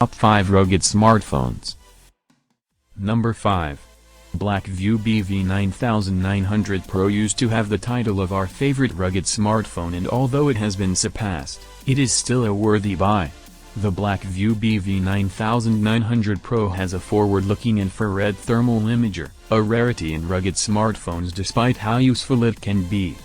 Top 5 Rugged Smartphones. Number 5. BLACKVIEW BV9900 Pro used to have the title of our favorite rugged smartphone, and although it has been surpassed, it is still a worthy buy. The BLACKVIEW BV9900 Pro has a forward-looking infrared thermal imager, a rarity in rugged smartphones despite how useful it can be.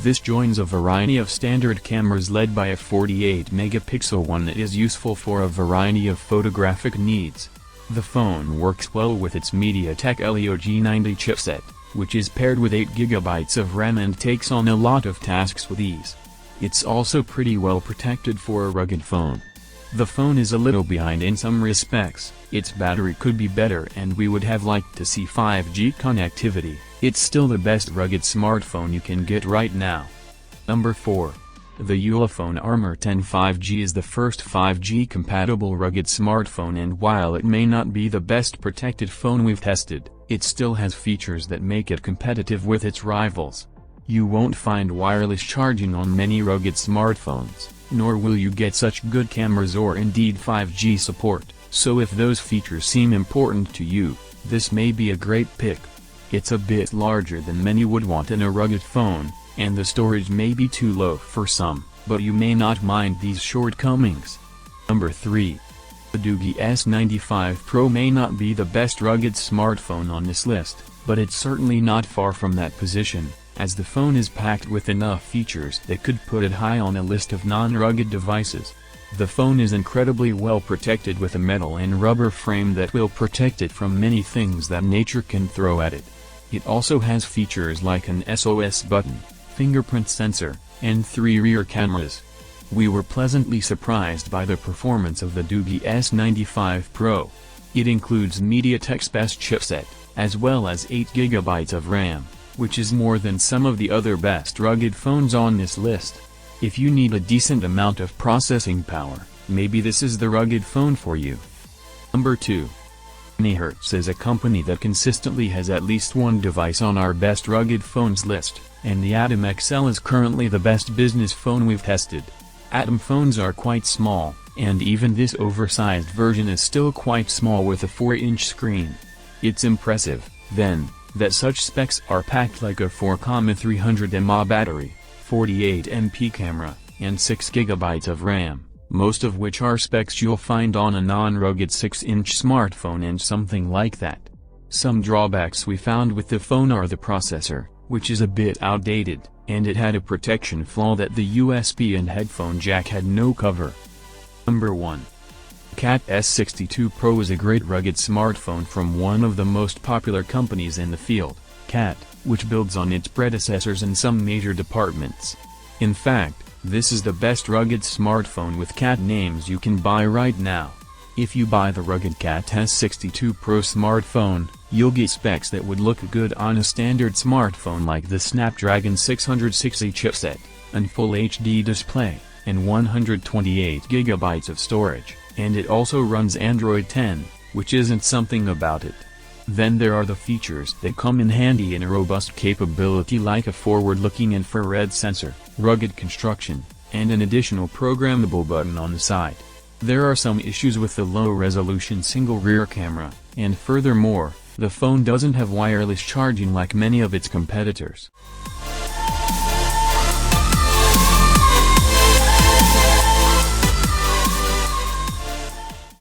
This joins a variety of standard cameras led by a 48-megapixel one that is useful for a variety of photographic needs. The phone works well with its MediaTek Helio G90 chipset, which is paired with 8GB of RAM and takes on a lot of tasks with ease. It's also pretty well protected for a rugged phone. The phone is a little behind in some respects, its battery could be better and we would have liked to see 5G connectivity. It's still the best rugged smartphone you can get right now. Number 4. The ULEFONE Armor 10 5G is the first 5G-compatible rugged smartphone, and while it may not be the best protected phone we've tested, it still has features that make it competitive with its rivals. You won't find wireless charging on many rugged smartphones, nor will you get such good cameras or indeed 5G support, so if those features seem important to you, this may be a great pick. It's a bit larger than many would want in a rugged phone, and the storage may be too low for some, but you may not mind these shortcomings. Number 3. The DOOGEE S95 Pro may not be the best rugged smartphone on this list, but it's certainly not far from that position, as the phone is packed with enough features that could put it high on a list of non-rugged devices. The phone is incredibly well protected with a metal and rubber frame that will protect it from many things that nature can throw at it. It also has features like an SOS button, fingerprint sensor, and 3 rear cameras. We were pleasantly surprised by the performance of the DOOGEE S95 Pro. It includes MediaTek's best chipset, as well as 8GB of RAM, which is more than some of the other best rugged phones on this list. If you need a decent amount of processing power, maybe this is the rugged phone for you. Number 2. UNIHERTZ is a company that consistently has at least one device on our best rugged phones list, and the Atom XL is currently the best business phone we've tested. Atom phones are quite small, and even this oversized version is still quite small with a 4-inch screen. It's impressive, then, that such specs are packed like a 4,300 mAh battery, 48 MP camera, and 6GB of RAM, most of which are specs you'll find on a non-rugged 6-inch smartphone and something like that. Some drawbacks we found with the phone are the processor, which is a bit outdated, and it had a protection flaw that the USB and headphone jack had no cover. Number 1. CAT S62 Pro is a great rugged smartphone from one of the most popular companies in the field, CAT, which builds on its predecessors in some major departments. In fact, this is the best rugged smartphone with CAT names you can buy right now. If you buy the rugged CAT S62 Pro smartphone, you'll get specs that would look good on a standard smartphone like the Snapdragon 660 chipset, and Full HD display, and 128GB of storage, and it also runs Android 10, which isn't something about it. Then there are the features that come in handy in a robust capability like a forward-looking infrared sensor, rugged construction, and an additional programmable button on the side. There are some issues with the low-resolution single rear camera, and furthermore, the phone doesn't have wireless charging like many of its competitors.